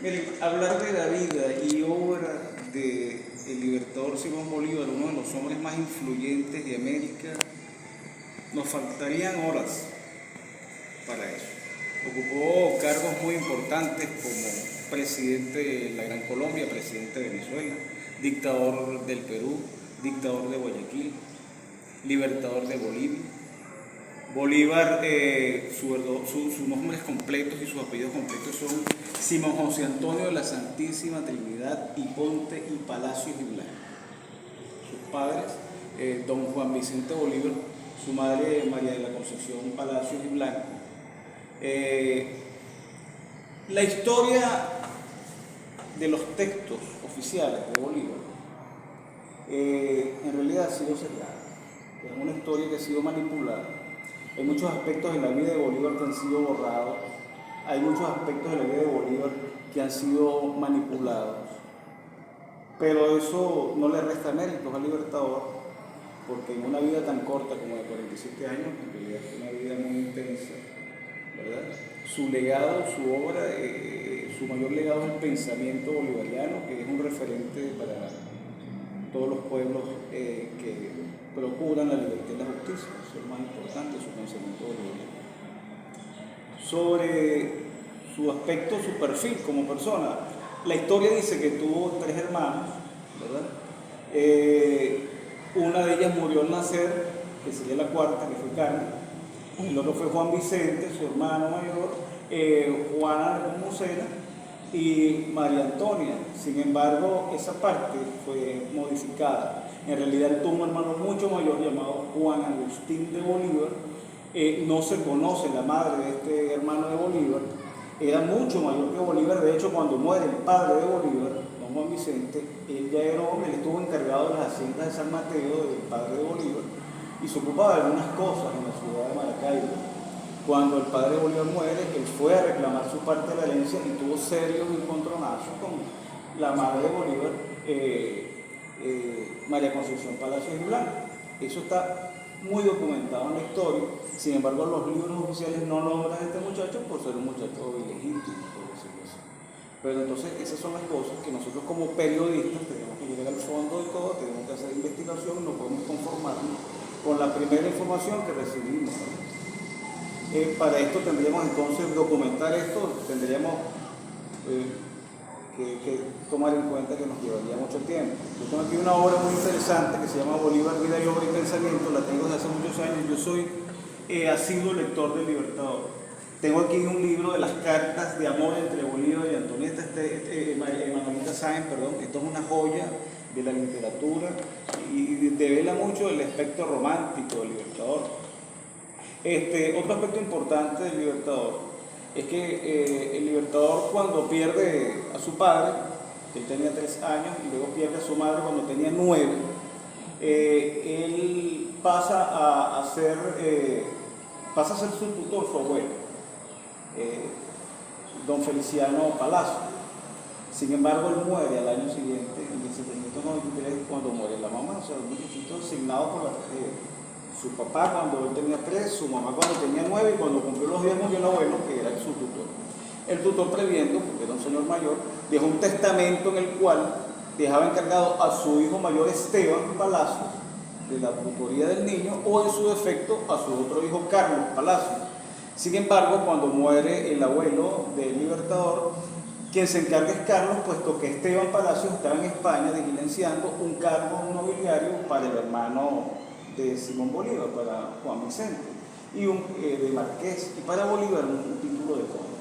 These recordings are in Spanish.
Miren, hablar de la vida y obra del libertador Simón Bolívar, uno de los hombres más influyentes de América, nos faltarían horas para eso. Ocupó cargos muy importantes como presidente de la Gran Colombia, presidente de Venezuela, dictador del Perú, dictador de Guayaquil, libertador de Bolivia. Bolívar, sus nombres completos y sus apellidos completos son Simón José Antonio de la Santísima Trinidad y Ponte y Palacios y Blanco. Sus padres, don Juan Vicente Bolívar, su madre María de la Concepción Palacios y Blanco. La historia de los textos oficiales de Bolívar en realidad ha sido cerrada. Es una historia que ha sido manipulada. Hay muchos aspectos de la vida de Bolívar que han sido borrados. Hay muchos aspectos de la vida de Bolívar que han sido manipulados. Pero eso no le resta méritos al libertador, porque en una vida tan corta como de 47 años, en realidad es una vida muy intensa, ¿verdad? Su legado, su obra, su mayor legado es el pensamiento bolivariano, que es un referente para todos los pueblos que procuran la libertad y la justicia. Eso es lo más importante, su pensamiento bolivariano. Sobre su aspecto, su perfil como persona, la historia dice que tuvo 3 hermanos, ¿verdad? Una de ellas murió al nacer, que sería la cuarta, que fue Carmen. El otro fue Juan Vicente, su hermano mayor, Juana Nepomucena y María Antonia. Sin embargo, esa parte fue modificada. En realidad él tuvo un hermano mucho mayor llamado Juan Agustín de Bolívar. No se conoce la madre de este hermano de Bolívar. Era mucho mayor que Bolívar. De hecho, cuando muere el padre de Bolívar, don Juan Vicente, él ya era hombre, él estuvo encargado de las haciendas de San Mateo, del padre de Bolívar, y se ocupaba de algunas cosas en la ciudad de Maracaibo. Cuando el padre de Bolívar muere, él fue a reclamar su parte de la herencia y tuvo serios encontronazos con la madre de Bolívar, María Concepción Palacios y Blanco. Eso está muy documentado en la historia. Sin embargo, los libros oficiales no nombran a este muchacho por ser un muchacho ilegítimo, por decirlo así. Pero entonces esas son las cosas que nosotros como periodistas tenemos que llegar al fondo de todo, tenemos que hacer investigación, no podemos conformarnos con la primera información que recibimos. Para esto tendríamos entonces documentar esto, tendríamos que tomar en cuenta que nos llevaría mucho tiempo. Yo tengo aquí una obra muy interesante que se llama Bolívar, Vida y Obra y Pensamiento, la tengo desde hace muchos años. Yo soy asiduo lector del Libertador. Tengo aquí un libro de las cartas de amor entre Bolívar y Antonieta, Manuelita Sáenz, perdón. Esto es una joya de la literatura y devela mucho el aspecto romántico del Libertador. Otro aspecto importante del Libertador es que el Libertador, cuando pierde a su padre, él tenía 3 años, y luego pierde a su madre cuando tenía 9, él pasa a ser su tutor, su abuelo, don Feliciano Palacio. Sin embargo, él muere al año siguiente, en 1793, cuando muere la mamá, o sea, un muchachito asignado por la tragedia. Su papá cuando él tenía 3, su mamá cuando tenía 9, y cuando cumplió los 10 murió el abuelo, que era su tutor. El tutor, previendo, porque era un señor mayor, dejó un testamento en el cual dejaba encargado a su hijo mayor Esteban Palacios de la tutoría del niño, o en su defecto a su otro hijo Carlos Palacios. Sin embargo, cuando muere el abuelo del Libertador, quien se encarga es Carlos, puesto que Esteban Palacios estaba en España diligenciando un cargo nobiliario para el hermano de Simón Bolívar, para Juan Vicente, y de Marqués, y para Bolívar un título de conde.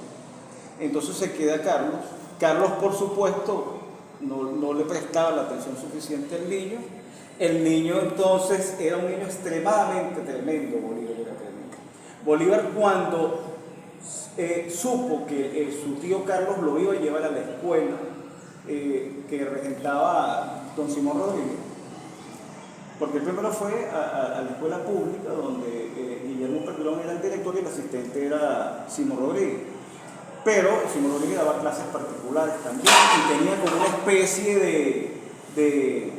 Entonces se queda Carlos. Carlos, por supuesto, no le prestaba la atención suficiente al niño. El niño entonces era un niño extremadamente tremendo. Bolívar era tremendo. Bolívar, cuando supo que su tío Carlos lo iba a llevar a la escuela que regentaba don Simón Rodríguez, porque el primero fue a la escuela pública donde Guillermo Perlón era el director y el asistente era Simón Rodríguez. Pero Simón Rodríguez daba clases particulares también y tenía como una especie de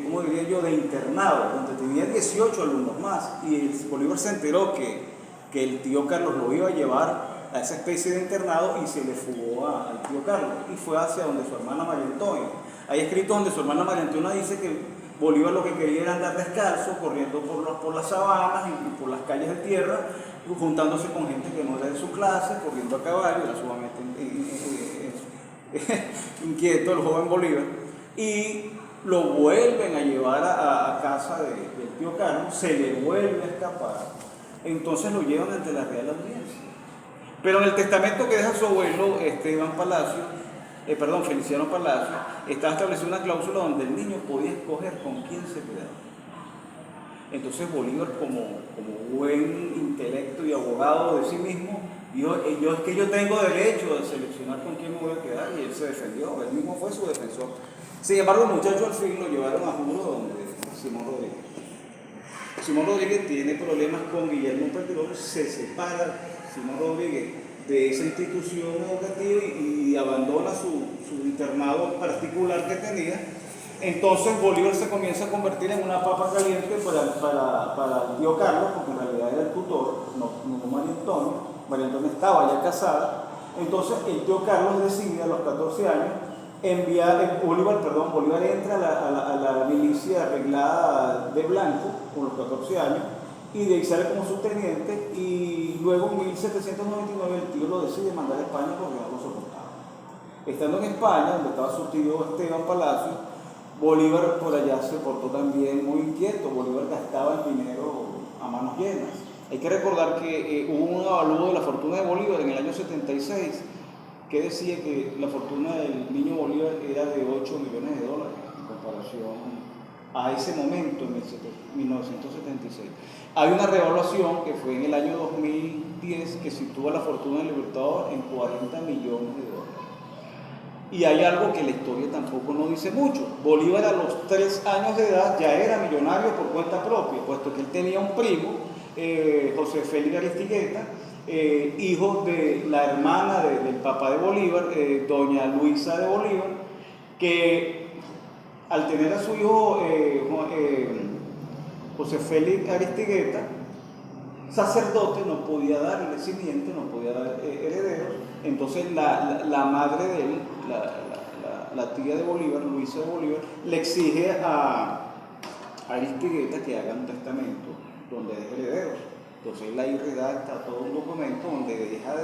¿cómo diría yo?, de internado, donde tenía 18 alumnos más. Y Bolívar se enteró que el tío Carlos lo iba a llevar a esa especie de internado y se le fugó al tío Carlos y fue hacia donde su hermana María Antonia. Hay escritos donde su hermana María Antonia dice que Bolívar lo que quería era andar descalzo, corriendo por las sabanas y por las calles de tierra, juntándose con gente que no era de su clase, corriendo a caballo, era sumamente inquieto el joven Bolívar, y lo vuelven a llevar a casa del tío Carlos, se le vuelve a escapar, entonces lo llevan ante la Real Audiencia. Pero en el testamento que deja su abuelo, Feliciano Palacio, estaba establecida una cláusula donde el niño podía escoger con quién se quedaba. Entonces Bolívar, como buen intelecto y abogado de sí mismo, dijo, es que yo tengo derecho de seleccionar con quién me voy a quedar, y él se defendió, él mismo fue su defensor. Sin embargo, el muchacho al fin lo llevaron a Juro, donde Simón Rodríguez. Simón Rodríguez tiene problemas con Guillermo Perón, se separa Simón Rodríguez de esa institución educativa y abandona su internado particular que tenía. Entonces Bolívar se comienza a convertir en una papa caliente para el tío Carlos, porque en realidad era el tutor, no María Antonia. María Antonia estaba ya casada. Entonces el tío Carlos decide a los 14 años Bolívar entra a la milicia arreglada de blanco con los 14 años, y de ahí sale como subteniente, y luego en 1799 el tío lo decide mandar a España porque no lo soportaba. Estando en España, donde estaba su tío Esteban Palacio, Bolívar por allá se portó también muy inquieto. Bolívar gastaba el dinero a manos llenas. Hay que recordar que hubo un avalúo de la fortuna de Bolívar en el año 76, que decía que la fortuna del niño Bolívar era de 8 millones de dólares en comparación a ese momento, en 1976. Hay una revaluación que fue en el año 2010 que sitúa la fortuna del Libertador en 40 millones de dólares. Y hay algo que la historia tampoco nos dice mucho. Bolívar a los 3 años de edad ya era millonario por cuenta propia, puesto que él tenía un primo, José Félix Aristigueta, hijo de la hermana del papá de Bolívar, doña Luisa de Bolívar, que al tener a su hijo José Félix Aristigueta, sacerdote, no podía darle simiente, no podía dar herederos. Entonces la madre de él, la tía de Bolívar, Luisa de Bolívar, le exige a Aristigueta que haga un testamento donde deje herederos. Entonces él ahí redacta todo un documento donde deja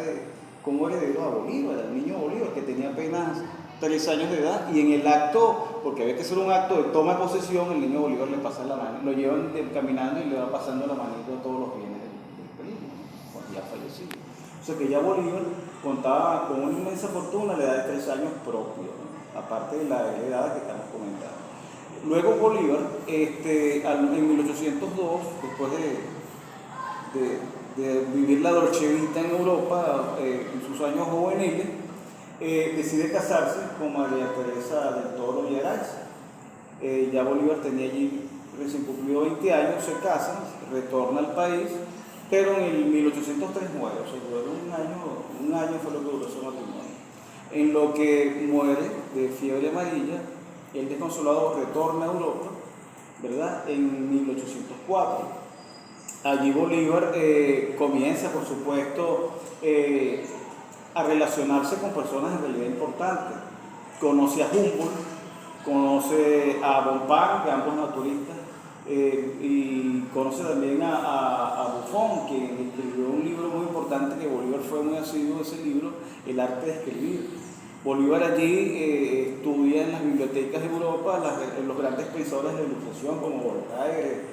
como heredero a Bolívar, al niño Bolívar, que tenía apenas 3 años de edad, y en el acto, porque había que hacer un acto de toma de posesión, el niño Bolívar le pasa la mano, lo llevan caminando y le va pasando la manito a todos los bienes del primo, cuando ya fallecido. O sea que ya Bolívar contaba con una inmensa fortuna a la edad de 3 años propio, ¿no? Aparte de la edad que estamos comentando. Luego Bolívar, en 1802, después de vivir la Dolce Vita en Europa, en sus años juveniles, decide casarse con María Teresa del Toro y Araiza. Ya Bolívar tenía allí, recién cumplido 20 años, se casan, retorna al país, pero en el 1803 muere, o sea, duró un año fue lo que duró su matrimonio. En lo que muere de fiebre amarilla, el desconsolado retorna a Europa, ¿verdad? En 1804. Allí Bolívar comienza, por supuesto, a relacionarse con personas en realidad importantes. Conoce a Humboldt, conoce a Bonpland, que ambos naturistas, y conoce también a Buffon, que escribió un libro muy importante, que Bolívar fue muy asiduo de ese libro, El arte de escribir. Bolívar allí estudia en las bibliotecas de Europa los grandes pensadores de la Ilustración como Voltaire,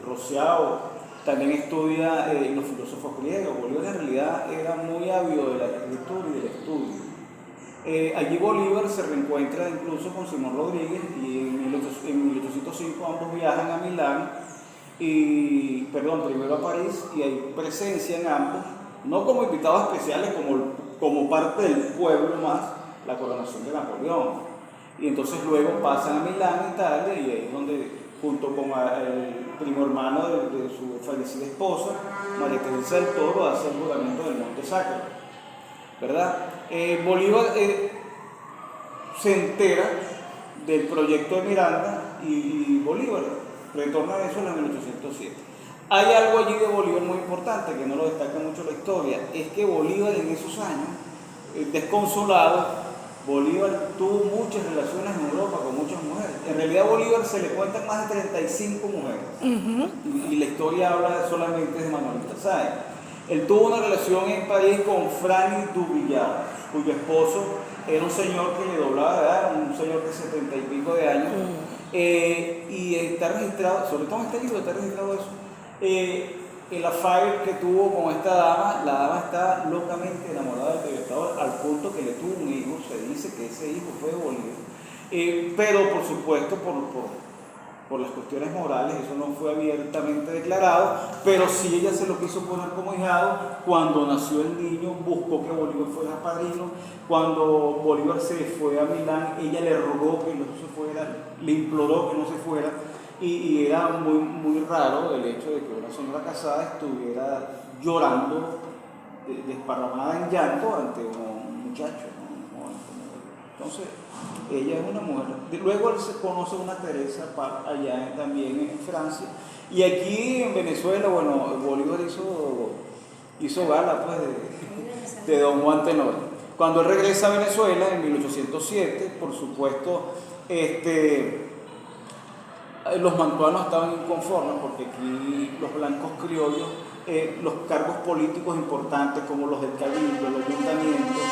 Rousseau. También estudia los filósofos griegos. Bolívar en realidad era muy ávido de la escritura y del estudio. Allí Bolívar se reencuentra incluso con Simón Rodríguez, y en 1805 ambos viajan a Milán, primero a París, y hay presencia en ambos, no como invitados especiales, como parte del pueblo más, la coronación de Napoleón. Y entonces luego pasan a Milán, Italia, y ahí es donde, junto con el primo hermano de su fallecida esposa, María Teresa del Toro, hace el juramento del Monte Sacro, ¿verdad? Bolívar se entera del proyecto de Miranda, y Bolívar retorna a eso en 1807. Hay algo allí de Bolívar muy importante que no lo destaca mucho la historia, es que Bolívar en esos años, desconsolado, Bolívar tuvo muchas relaciones en Europa con muchas mujeres. En realidad a Bolívar se le cuentan más de 35 mujeres. Y la historia habla solamente de Manuelita Sáenz. Él tuvo una relación en París con Franny Dubillard, cuyo esposo era un señor que le doblaba de edad, un señor de 70 y pico de años. Y está registrado, sobre todo en este libro está registrado eso. El affair que tuvo con esta dama, la dama está locamente enamorada del Libertador, al punto que le tuvo un hijo. Se dice que ese hijo fue de Bolívar, pero por supuesto por las cuestiones morales eso no fue abiertamente declarado, pero sí ella se lo quiso poner como hijado. Cuando nació el niño buscó que Bolívar fuera padrino. Cuando Bolívar se fue a Milán, ella le rogó que no se fuera, le imploró que no se fuera. Y era muy, muy raro el hecho de que una señora casada estuviera llorando, desparramada en llanto ante un muchacho, ¿no? Entonces, ella es una mujer. Luego él se conoce a una Teresa allá también en Francia. Y aquí en Venezuela, bueno, Bolívar hizo gala pues, de don Juan Tenorio. Cuando él regresa a Venezuela en 1807, por supuesto, los mantuanos estaban inconformes porque aquí los blancos criollos, los cargos políticos importantes como los del cabildo, los ayuntamientos,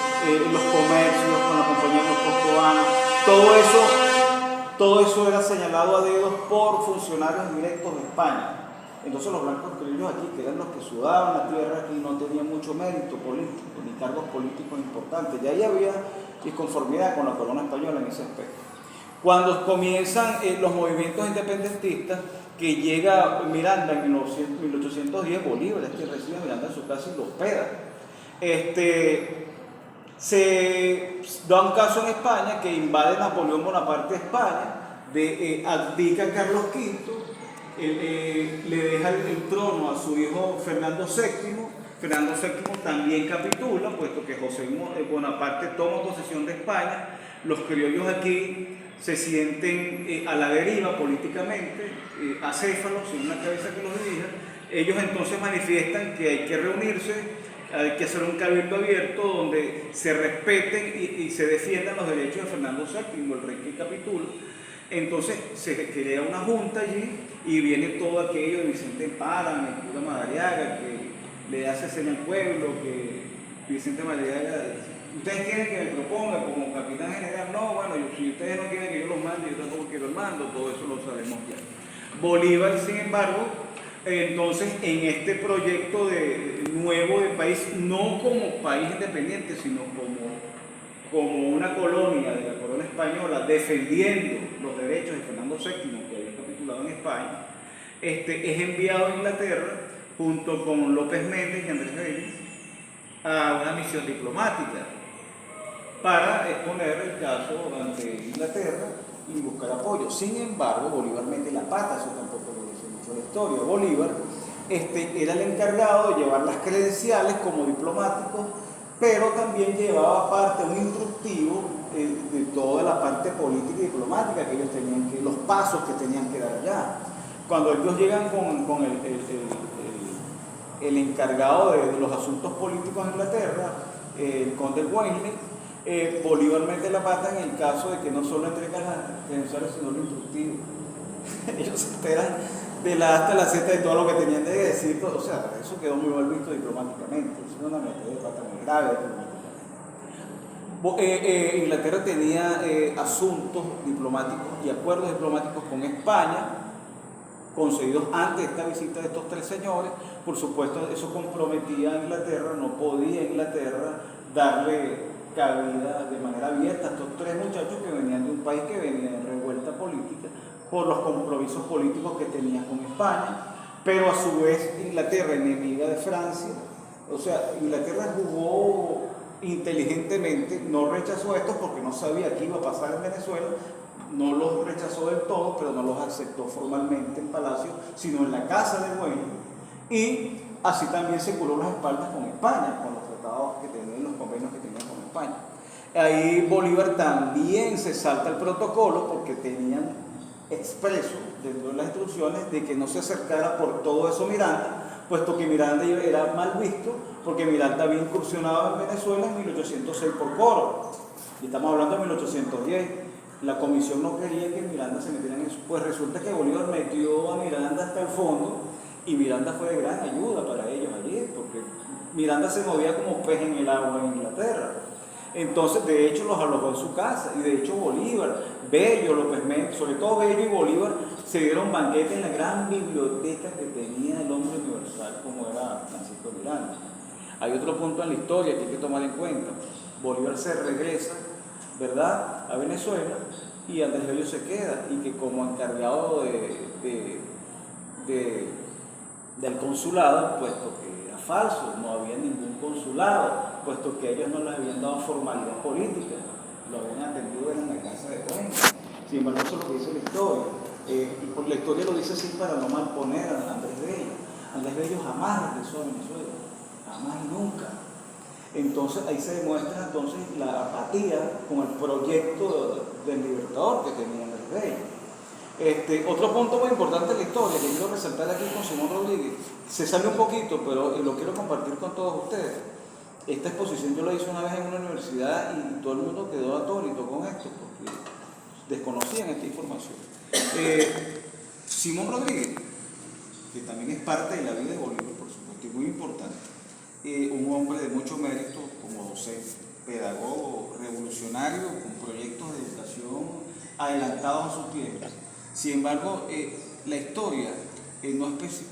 los comercios con la compañía de los costoanos, todo eso era señalado a dedos por funcionarios directos de España. Entonces los blancos criollos aquí, que eran los que sudaban la tierra aquí, no tenían mucho mérito político ni cargos políticos importantes. Y ahí había disconformidad con la corona española en ese aspecto. Cuando comienzan los movimientos independentistas, que llega Miranda en 1810, Bolívar es que recibe a Miranda en su casa y lo hospeda. Se da un caso en España que invade Napoleón Bonaparte España, abdica a Carlos V, le deja el trono a su hijo Fernando VII. Fernando VII también capitula, puesto que José Bonaparte toma posesión de España. Los criollos aquí se sienten a la deriva políticamente, acéfalos, sin una cabeza que los dirija. Ellos entonces manifiestan que hay que reunirse, hay que hacer un cabildo abierto donde se respeten y se defiendan los derechos de Fernando VII, el rey que capitula. Entonces se crea una junta allí y viene todo aquello de Vicente Páramo, el cura Madariaga, que le hace cena al pueblo, que Vicente Madariaga, ustedes quieren que me proponga como capitán general. No, bueno, si ustedes no quieren que yo los mande, yo tampoco quiero el mando, todo eso lo sabemos ya. Bolívar, sin embargo, entonces en este proyecto nuevo de país, no como país independiente, sino como una colonia de la corona española, defendiendo los derechos de Fernando VII, que había capitulado en España, es enviado a Inglaterra junto con López Méndez y Andrés Bello a una misión diplomática para exponer el caso ante Inglaterra y buscar apoyo. Sin embargo, Bolívar mete la pata, eso tampoco lo dice mucho la historia. Bolívar era el encargado de llevar las credenciales como diplomático, pero también llevaba aparte un instructivo de toda la parte política y diplomática que ellos tenían los pasos que tenían que dar allá. Cuando ellos llegan con el encargado de los asuntos políticos en Inglaterra, el conde Wellesley, Bolívar mete la pata en el caso de que no solo entrega las credenciales, sino lo instructivo. Ellos se esperan de la A hasta la Z de todo lo que tenían de decir, o sea, eso quedó muy mal visto diplomáticamente, eso era una metida de pata muy grave diplomáticamente. Inglaterra tenía asuntos diplomáticos y acuerdos diplomáticos con España, concedidos antes de esta visita de estos tres señores. Por supuesto, eso comprometía a Inglaterra, no podía Inglaterra darle cabida de manera abierta a estos tres muchachos que venían de un país que venía de revuelta política por los compromisos políticos que tenía con España, pero a su vez Inglaterra, enemiga de Francia. O sea, Inglaterra jugó inteligentemente, no rechazó estos porque no sabía qué iba a pasar en Venezuela, no los rechazó del todo, pero no los aceptó formalmente en Palacio, sino en la casa de Bueno, y así también se curó las espaldas con España, con los tratados que tenían, los convenios que tenían con España. Ahí Bolívar también se salta el protocolo porque tenían expreso dentro de las instrucciones de que no se acercara por todo eso Miranda, puesto que Miranda era mal visto, porque Miranda había incursionado en Venezuela en 1806 por Coro, y estamos hablando de 1810. La comisión no quería que Miranda se metiera en eso. Pues resulta que Bolívar metió a Miranda hasta el fondo, y Miranda fue de gran ayuda para ellos allí, porque Miranda se movía como pez en el agua en Inglaterra. Entonces, de hecho, los alojó en su casa, y de hecho Bolívar, Bello, López Méndez, sobre todo Bello y Bolívar, se dieron banquete en la gran biblioteca que tenía el hombre universal, como era Francisco Miranda. Hay otro punto en la historia que hay que tomar en cuenta. Bolívar se regresa, ¿verdad?, a Venezuela, y Andrés Bello se queda, y que como encargado del consulado, puesto que era falso, no había ningún consulado, puesto que ellos no les habían dado formalidad política, lo habían atendido en la casa de Cuenca. Sin embargo, eso es lo que dice la historia, y por la historia lo dice así para no malponer a Andrés Bello. Andrés Bello jamás regresó a Venezuela, jamás y nunca. Entonces ahí se demuestra entonces la apatía con el proyecto del Libertador que tenía Andrés Bello. Otro punto muy importante de la historia que quiero resaltar aquí con Simón Rodríguez, se sale un poquito, pero lo quiero compartir con todos ustedes. Esta exposición yo la hice una vez en una universidad y todo el mundo quedó atónito con esto, porque desconocían esta información. Simón Rodríguez, que también es parte de la vida de Bolívar, por supuesto, y muy importante, un hombre de mucho mérito como docente, pedagogo, revolucionario, con proyectos de educación adelantados a sus tiempos. Sin embargo, la historia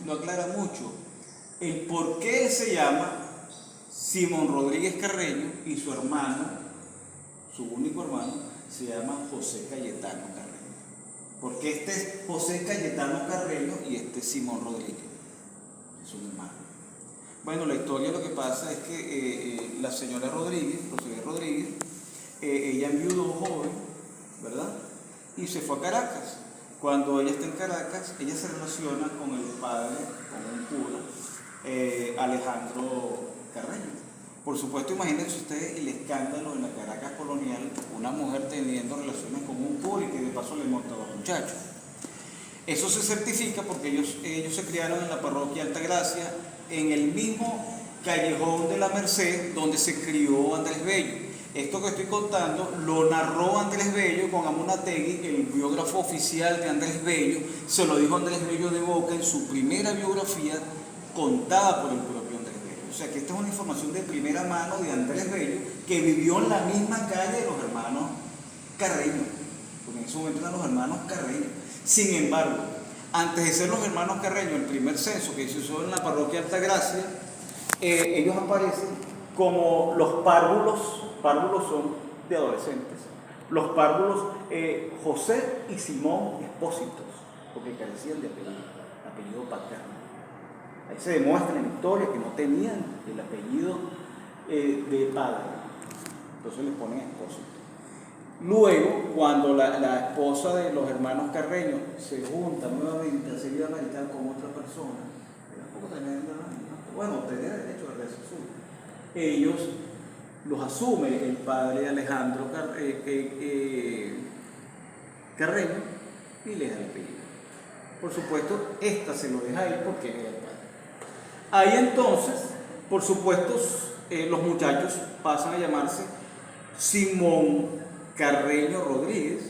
no aclara mucho el por qué él se llama Simón Rodríguez Carreño y su hermano, su único hermano, se llama José Cayetano Carreño. ¿Por qué este es José Cayetano Carreño y este es Simón Rodríguez? Es un hermano. Bueno, la historia lo que pasa es que la señora Rodríguez, José Rodríguez, ella enviudó joven, ¿verdad?, y se fue a Caracas. Cuando ella está en Caracas, ella se relaciona con el padre, con un cura, Alejandro Carreño. Por supuesto, imagínense ustedes el escándalo en la Caracas colonial, una mujer teniendo relaciones con un cura y que de paso le montaba a muchachos. Eso se certifica porque ellos se criaron en la parroquia Altagracia, en el mismo callejón de la Merced donde se crió Andrés Bello. Esto que estoy contando lo narró Andrés Bello con Amunategui, el biógrafo oficial de Andrés Bello. Se lo dijo Andrés Bello de boca en su primera biografía contada por el propio Andrés Bello. O sea que esta es una información de primera mano de Andrés Bello, que vivió en la misma calle de los hermanos Carreño, porque en ese momento eran los hermanos Carreño. Sin embargo, antes de ser los hermanos Carreño, el primer censo que se hizo en la parroquia Altagracia, ellos aparecen como los párvulos son de adolescentes, los párvulos José y Simón Expósitos, porque carecían de apellido paterno. Ahí se demuestra en la historia que no tenían el apellido de padre, entonces les ponen Expósitos. Luego, cuando la esposa de los hermanos Carreño se junta nuevamente a seguir americana con otra persona, bueno, tenía derecho a eso suyo, ellos los asume el padre Alejandro Carreño y le da el apellido. Por supuesto, esta se lo deja a él porque era el padre. Ahí entonces, por supuesto, los muchachos pasan a llamarse Simón Carreño Rodríguez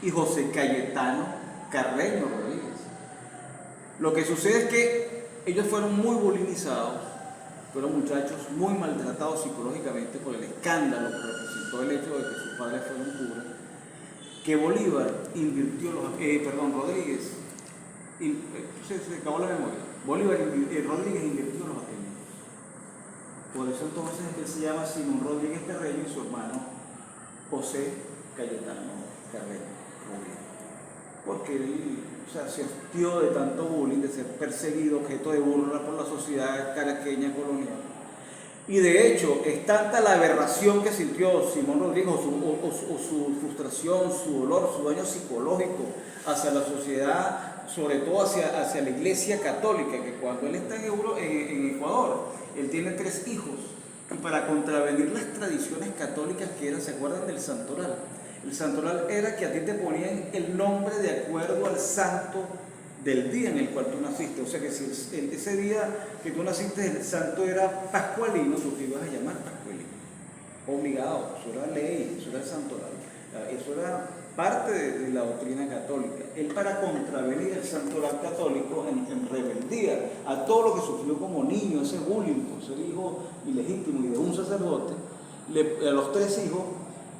y José Cayetano Carreño Rodríguez. Lo que sucede es que ellos fueron muy bulinizados, fueron muchachos muy maltratados psicológicamente por el escándalo que representó el hecho de que sus padres fueron curas, que Bolívar invirtió Rodríguez, se acabó la memoria, Rodríguez invirtió los apellidos. Por eso entonces él se llama Simón Rodríguez Carreño y su hermano José Cayetano Carreño Rodríguez. Porque él se asistió de tanto bullying, de ser perseguido, objeto de burla por la sociedad caraqueña colonial. Y de hecho, es tanta la aberración que sintió Simón Rodríguez, o su frustración, su dolor, su daño psicológico hacia la sociedad, sobre todo hacia la Iglesia Católica, que cuando él está en Ecuador, él tiene 3 hijos, y para contravenir las tradiciones católicas que eran, ¿se acuerdan del santoral? El santoral era que a ti te ponían el nombre de acuerdo al santo del día en el cual tú naciste. O sea que si ese día que tú naciste el santo era pascualino, tú te ibas a llamar pascualino. Obligado, eso era ley, eso era el santoral. Eso era parte de la doctrina católica. Él, para contravenir el santoral católico en rebeldía a todo lo que sufrió como niño, ese bullying por ser hijo ilegítimo y de un sacerdote, a los 3 hijos,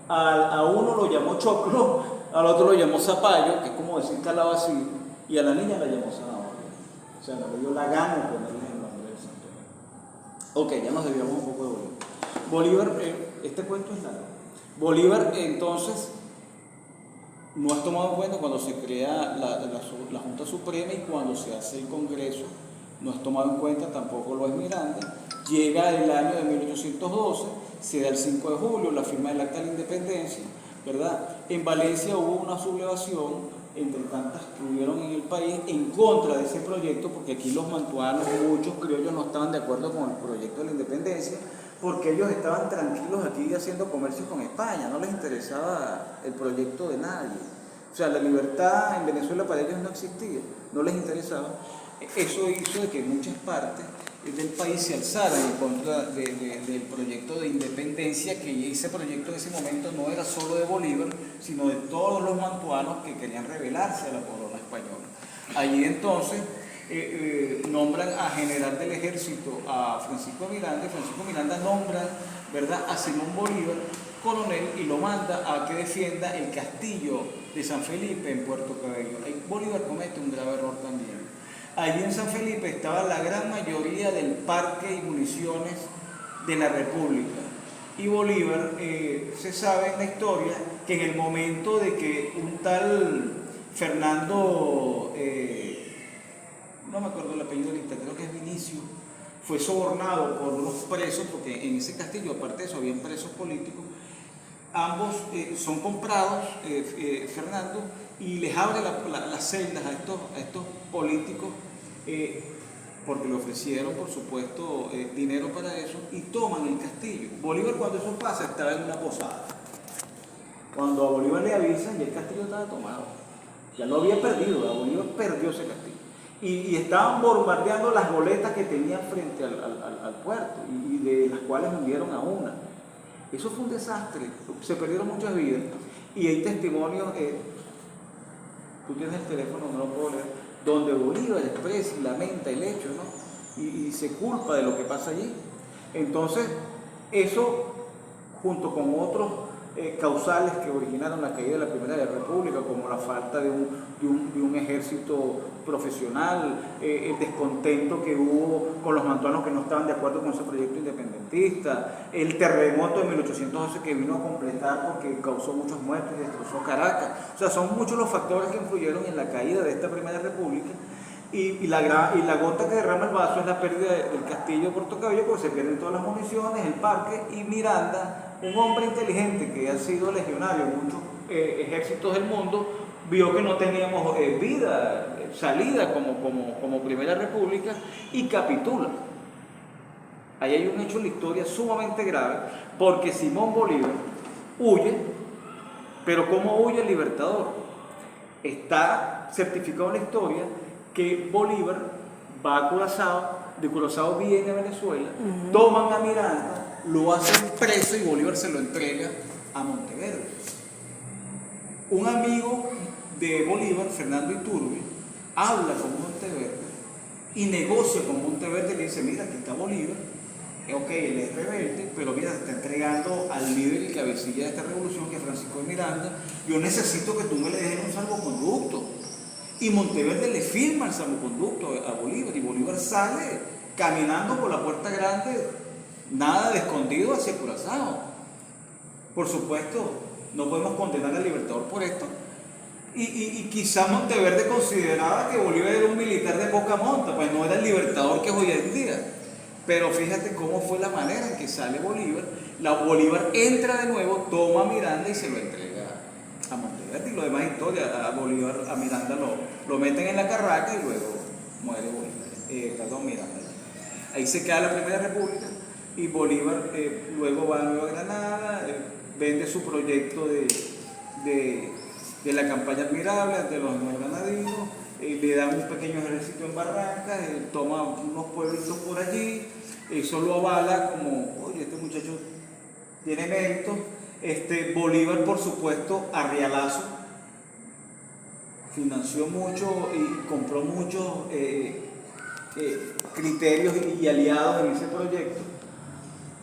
a uno lo llamó choclo, al otro lo llamó zapallo, que es como decir calabacín, y a la niña la llamó zanahoria. O sea, no le dio la gana de ponerle el nombre del santoral. Ok, ya nos desviamos un poco de Bolívar. Bolívar, este cuento es largo. Bolívar, entonces, no has tomado en cuenta cuando se crea la Junta Suprema y cuando se hace el Congreso, no has tomado en cuenta, tampoco lo es Miranda. Llega el año de 1812, se da el 5 de julio, la firma del Acta de la Independencia, ¿verdad? En Valencia hubo una sublevación, entre tantas que hubieron en el país, en contra de ese proyecto, porque aquí los mantuanos, muchos criollos no estaban de acuerdo con el proyecto de la independencia, porque ellos estaban tranquilos aquí haciendo comercio con España, no les interesaba el proyecto de nadie. O sea, la libertad en Venezuela para ellos no existía, no les interesaba. Eso hizo de que muchas partes del país se alzaran en contra del proyecto de independencia, que ese proyecto en ese momento no era solo de Bolívar, sino de todos los mantuanos que querían rebelarse a la corona española. Allí entonces nombran a general del ejército a Francisco Miranda, y Francisco Miranda nombra, ¿verdad?, a Simón Bolívar coronel y lo manda a que defienda el castillo de San Felipe en Puerto Cabello. Bolívar comete un grave error también. Allí en San Felipe estaba la gran mayoría del parque y municiones de la República. Y Bolívar, se sabe en la historia que en el momento de que un tal Fernando, no me acuerdo el apellido del instante, creo que es Vinicio, fue sobornado por unos presos, porque en ese castillo, aparte de eso, habían presos políticos. Ambos son comprados, Fernando, y les abre las celdas a estos políticos, porque le ofrecieron, por supuesto, dinero para eso, y toman el castillo. Bolívar, cuando eso pasa, estaba en una posada. Cuando a Bolívar le avisan, ya el castillo estaba tomado. Ya lo había perdido, a Bolívar perdió ese castillo. Y estaban bombardeando las goletas que tenían frente al puerto, y de las cuales hundieron a una. Eso fue un desastre, se perdieron muchas vidas, y hay testimonios, tú tienes el teléfono, no lo puedo leer, donde Bolívar expresa y lamenta el hecho, ¿no? Y se culpa de lo que pasa allí. Entonces, eso, junto con otros causales que originaron la caída de la Primera República, como la falta de un ejército profesional, el descontento que hubo con los mantuanos que no estaban de acuerdo con ese proyecto independentista, el terremoto de 1812 que vino a completar porque causó muchos muertos y destrozó Caracas. O sea, son muchos los factores que influyeron en la caída de esta Primera República. Y la gota que derrama el vaso es la pérdida del castillo de Puerto Cabello, porque se pierden todas las municiones, el parque, y Miranda, un hombre inteligente que ha sido legionario en muchos ejércitos del mundo, vio que no teníamos salida como Primera República, y capitula. Ahí hay un hecho en la historia sumamente grave, porque Simón Bolívar huye, pero ¿cómo huye el libertador? Está certificado en la historia que Bolívar va a Curazao, de Curazao viene a Venezuela, toman a Miranda, lo hacen preso y Bolívar se lo entrega a Monteverde. Un amigo de Bolívar, Fernando Iturbide, habla con Monteverde y negocia con Monteverde y le dice: mira, aquí está Bolívar, ok, él es rebelde, pero mira, se está entregando al líder y cabecilla de esta revolución, que es Francisco de Miranda, yo necesito que tú me le dejes un salvoconducto. Y Monteverde le firma el salvoconducto a Bolívar, y Bolívar sale caminando por la puerta grande, nada de escondido, hacia Curazao. Por supuesto, no podemos condenar al libertador por esto, y quizá Monteverde consideraba que Bolívar era un militar de poca monta, pues no era el libertador que es hoy en día. Pero fíjate cómo fue la manera en que sale Bolívar. Bolívar entra de nuevo, toma a Miranda y se lo entrega a Monteverde, y lo demás historia. A Bolívar, a Miranda lo meten en la carraca y luego muere Miranda. Ahí se queda la Primera República, y Bolívar luego va a Nueva Granada, vende su proyecto de, de la campaña admirable ante los granadinos, le dan un pequeño ejército en Barrancas, toma unos pueblitos por allí, eso lo avala como, oye, este muchacho tiene mérito. Bolívar, por supuesto, a Rialazo, financió mucho y compró muchos criterios y aliados en ese proyecto.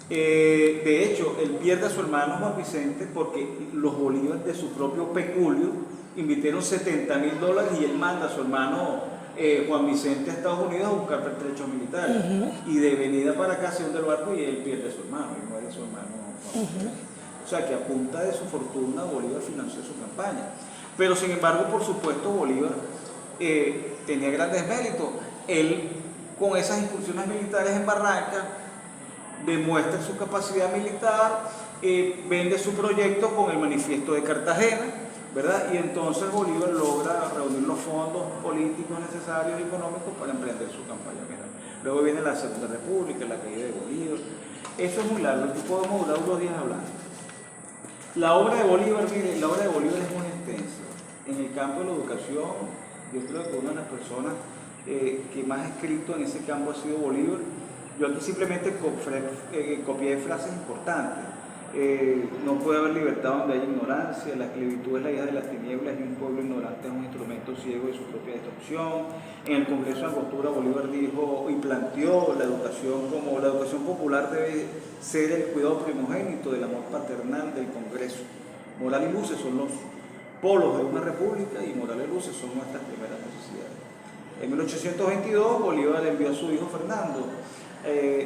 De hecho, él pierde a su hermano Juan Vicente porque los Bolívar de su propio peculio invirtieron $70.000 y él manda a su hermano Juan Vicente a Estados Unidos a buscar pertrechos militares. Y de venida para acá se hunde el barco y él pierde a su hermano, y muere su hermano Juan Vicente. O sea que a punta de su fortuna Bolívar financió su campaña. Pero sin embargo, por supuesto, Bolívar tenía grandes méritos. Él, con esas incursiones militares en Barranca, demuestra su capacidad militar, vende su proyecto con el manifiesto de Cartagena, ¿verdad? Y entonces Bolívar logra reunir los fondos políticos necesarios y económicos para emprender su campaña militar. Luego viene la Segunda República, la caída de Bolívar. Eso es muy largo, aquí podemos durar unos días hablando. La obra de Bolívar, mire, la obra de Bolívar es muy extensa. En el campo de la educación, yo creo que una de las personas que más ha escrito en ese campo ha sido Bolívar. Yo aquí simplemente copié frases importantes. No puede haber libertad donde hay ignorancia, la esclavitud es la hija de las tinieblas y un pueblo ignorante es un instrumento ciego de su propia destrucción. En el Congreso de Angostura, Bolívar dijo y planteó la educación como la educación popular debe ser el cuidado primogénito del amor paternal del Congreso. Moral y luces son los polos de una república y moral y luces son nuestras primeras necesidades. En 1822 Bolívar envió a su hijo Fernando,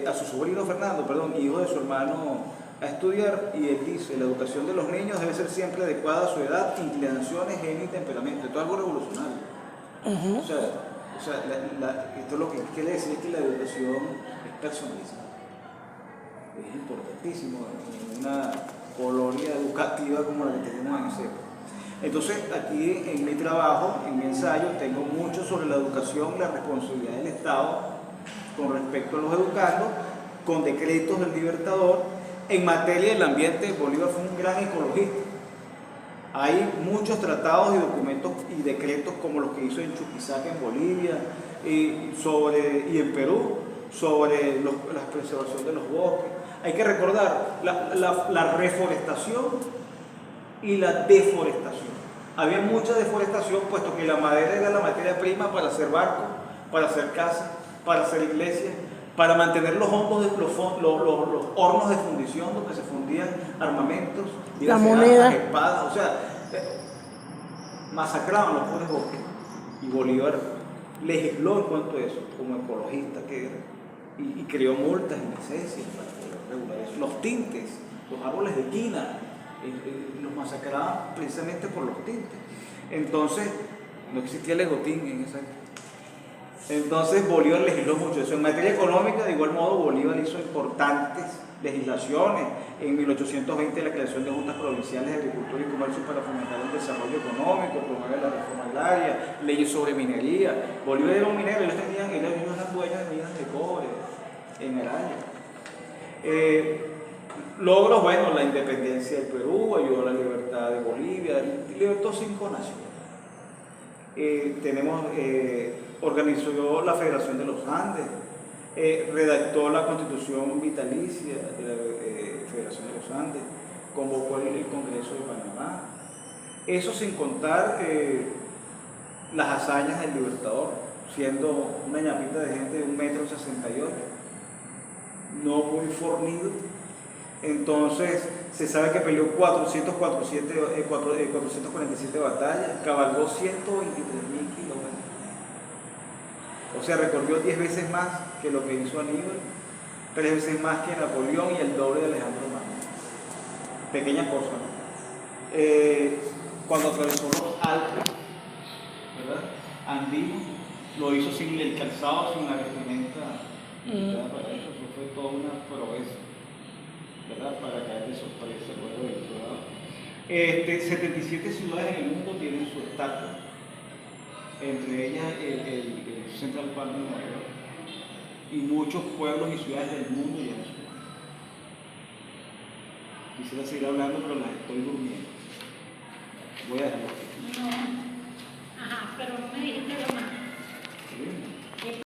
a su sobrino Fernando, hijo de su hermano, a estudiar, y él dice: la educación de los niños debe ser siempre adecuada a su edad, inclinaciones, genio y temperamento. Esto es algo revolucionario. O sea, esto lo que quiere decir es que la educación es personalizada. Es importantísimo en una colonia educativa como la que tenemos en ese. Entonces, aquí en mi trabajo, en mi ensayo, tengo mucho sobre la educación, la responsabilidad del Estado con respecto a los educandos, con decretos del Libertador. En materia del ambiente, Bolívar fue un gran ecologista. Hay muchos tratados y documentos y decretos como los que hizo en Chuquisaca, en Bolivia, y en Perú, sobre la preservación de los bosques. Hay que recordar la reforestación y la deforestación. Había mucha deforestación, puesto que la madera era la materia prima para hacer barcos, para hacer casas, para hacer iglesias, para mantener los hornos de fundición donde se fundían armamentos, la moneda, espadas, o sea, masacraban los pobres bosques. Y Bolívar legisló en cuanto a eso, como ecologista que era, y creó multas y licencias para regular eso. Los tintes, los árboles de quina, los masacraban precisamente por los tintes. Entonces, no existía el egotín en esa época. Entonces Bolívar legisló mucho eso. En materia económica, de igual modo, Bolívar hizo importantes legislaciones. En 1820 la creación de juntas provinciales de agricultura y comercio para fomentar el desarrollo económico, promover la reforma agraria, leyes sobre minería. Bolívar era un minero, ellos eran dueños de minas de cobre en Araya. Logros, bueno, la independencia del Perú, ayudó a la libertad de Bolivia, libertó 5 naciones. Organizó la Federación de los Andes, redactó la Constitución vitalicia de la Federación de los Andes, convocó el Congreso de Panamá. Eso sin contar las hazañas del Libertador, siendo una ñapita de gente de 1,68 m, no muy fornido. Entonces se sabe que peleó 447 batallas, cabalgó 123.000 kilómetros. O sea, recorrió 10 veces más que lo que hizo Aníbal, 3 veces más que Napoleón y el doble de Alejandro Magno. Pequeña cosa, ¿no? Cuando atravesó los Alpes, ¿verdad?, andinos, lo hizo sin el calzado, sin la vestimenta para eso fue toda una proeza, ¿verdad?, para caer de sorpresa luego del trabajo. 77 ciudades en el mundo tienen su estatua, entre ellas el Central Park de Nueva York, y muchos pueblos y ciudades del mundo ya en su. Quisiera seguir hablando, pero las estoy durmiendo. Voy a dejarlo aquí. No. Ajá, pero no me dijiste lo más. Sí.